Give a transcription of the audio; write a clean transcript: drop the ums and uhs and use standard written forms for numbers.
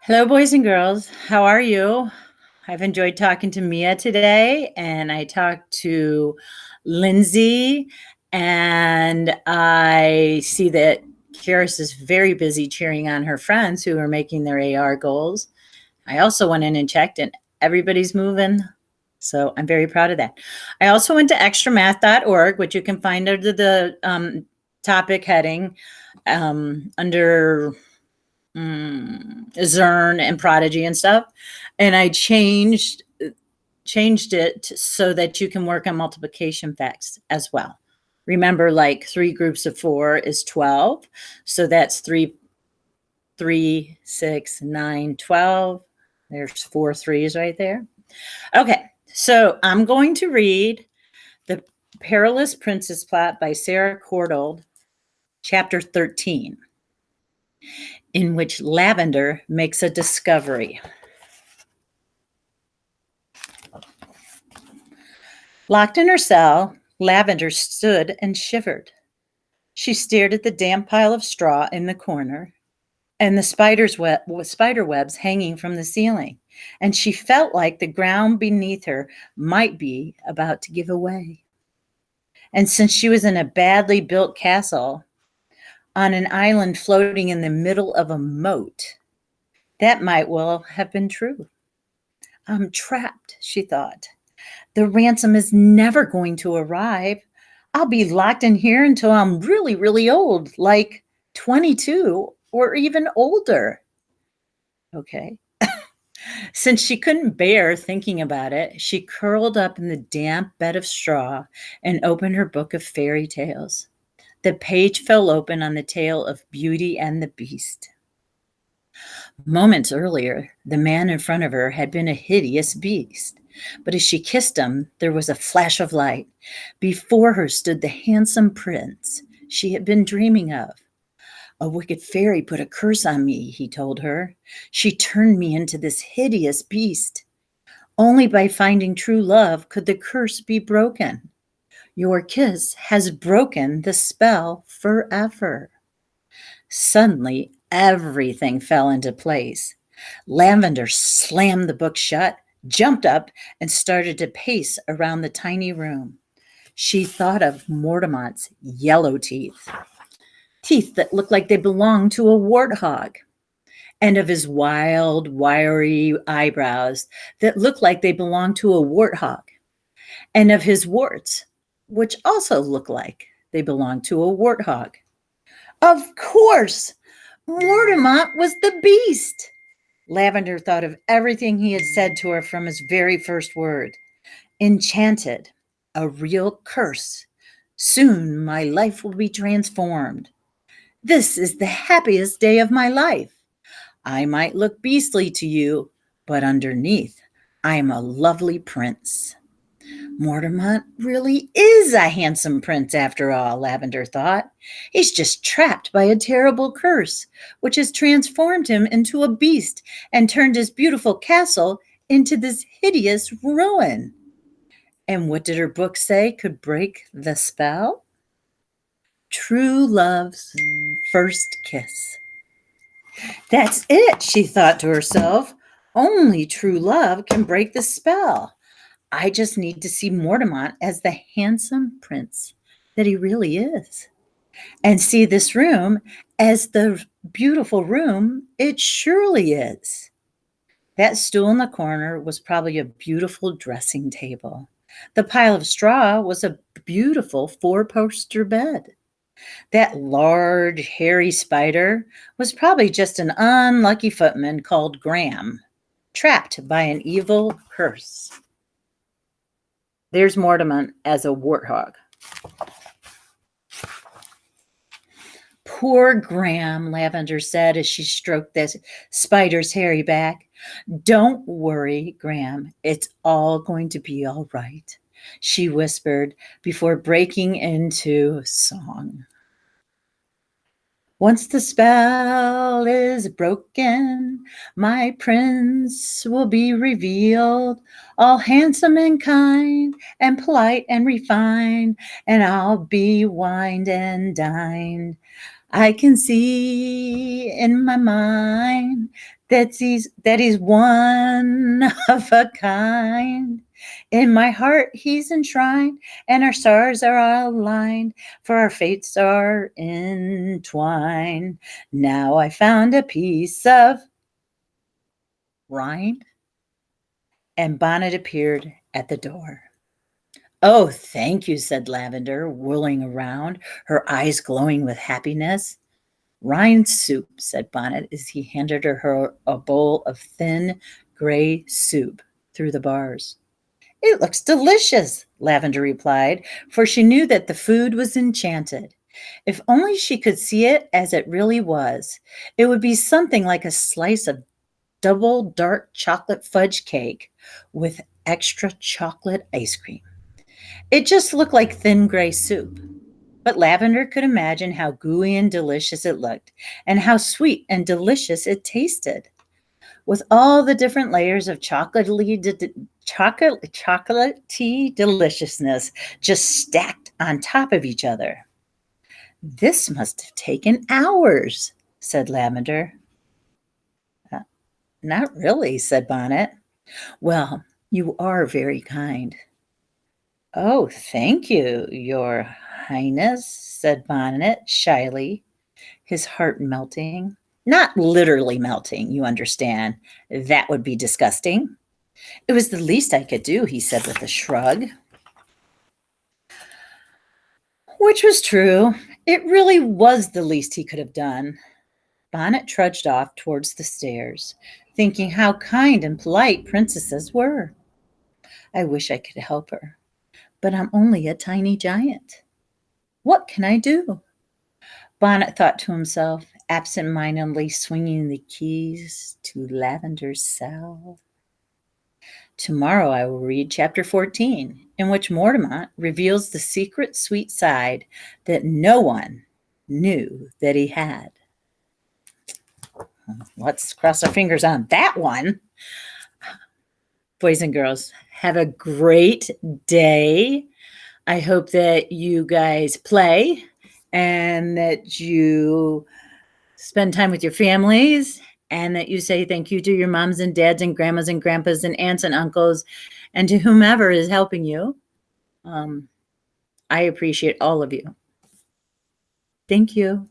Hello, boys and girls. How are you? I've enjoyed talking to Mia today, and I talked to Lindsay, and I see that Karis is very busy cheering on her friends who are making their AR goals. I also went in and checked, and everybody's moving. So I'm very proud of that. I also went to extramath.org, which you can find under the topic heading under Zern and Prodigy and stuff. And I changed it so that you can work on multiplication facts as well. Remember, like 3 groups of 4 is 12. So that's 3, 6, 9, 12. There's 4 3s right there. Okay, so I'm going to read The Perilous Princess Plot by Sarah Courtauld, chapter 13, in which Lavender makes a discovery. Locked in her cell, Lavender stood and shivered. She stared at the damp pile of straw in the corner and the spider webs hanging from the ceiling, and she felt like the ground beneath her might be about to give away. And since she was in a badly built castle on an island floating in the middle of a moat, that might well have been true. I'm trapped, she thought. The ransom is never going to arrive. I'll be locked in here until I'm really, really old, like 22 or even older. Okay. Since she couldn't bear thinking about it, she curled up in the damp bed of straw and opened her book of fairy tales. The page fell open on the tale of Beauty and the Beast. Moments earlier, the man in front of her had been a hideous beast. But as she kissed him, there was a flash of light. Before her stood the handsome prince she had been dreaming of. A wicked fairy put a curse on me, he told her. She turned me into this hideous beast. Only by finding true love could the curse be broken. Your kiss has broken the spell forever. Suddenly, everything fell into place. Lavender slammed the book shut, jumped up, and started to pace around the tiny room. She thought of Mortimer's yellow teeth that looked like they belonged to a warthog, and of his wild, wiry eyebrows that looked like they belonged to a warthog, and of his warts, which also looked like they belonged to a warthog. Of course, Mortimer was the beast. Lavender thought of everything he had said to her from his very first word. Enchanted, a real curse. Soon my life will be transformed. This is the happiest day of my life. I might look beastly to you, but underneath, I am a lovely prince. Mortimer really is a handsome prince after all, Lavender thought. He's just trapped by a terrible curse, which has transformed him into a beast and turned his beautiful castle into this hideous ruin. And what did her book say could break the spell? True love's first kiss. That's it, she thought to herself. Only true love can break the spell. I just need to see Mortimer as the handsome prince that he really is, and see this room as the beautiful room it surely is. That stool in the corner was probably a beautiful dressing table. The pile of straw was a beautiful 4-poster bed. That large, hairy spider was probably just an unlucky footman called Graham, trapped by an evil curse. There's Mortimer as a warthog. Poor Graham, Lavender said as she stroked the spider's hairy back. Don't worry, Graham. It's all going to be all right, she whispered before breaking into song. Once the spell is broken, my prince will be revealed, all handsome and kind, and polite and refined, and I'll be wined and dined. I can see in my mind that he's one of a kind. In my heart he's enshrined, and our stars are all aligned, for our fates are entwined. Now I found a piece of rind, and Bonnet appeared at the door. "Oh, thank you," said Lavender, whirling around, her eyes glowing with happiness. "Rind soup," said Bonnet as he handed her a bowl of thin, gray soup through the bars. "It looks delicious," Lavender replied, for she knew that the food was enchanted. If only she could see it as it really was, it would be something like a slice of double dark chocolate fudge cake with extra chocolate ice cream. It just looked like thin gray soup. But Lavender could imagine how gooey and delicious it looked, and how sweet and delicious it tasted, with all the different layers of chocolatey deliciousness just stacked on top of each other. "This must have taken hours," said Lavender. "Uh, Not really," said Bonnet. "Well, you are very kind." "Oh, thank you, Your Highness," said Bonnet shyly, his heart melting. Not literally melting, you understand. That would be disgusting. "It was the least I could do," he said with a shrug. Which was true. It really was the least he could have done. Bonnet trudged off towards the stairs, thinking how kind and polite princesses were. "I wish I could help her, but I'm only a tiny giant. What can I do?" Bonnet thought to himself, absent-mindedly swinging the keys to Lavender's cell. Tomorrow I will read chapter 14, in which Mortemont reveals the secret sweet side that no one knew that he had. Let's cross our fingers on that one. Boys and girls, have a great day. I hope that you guys play and that you spend time with your families, and that you say thank you to your moms and dads and grandmas and grandpas and aunts and uncles and to whomever is helping you. I appreciate all of you. Thank you.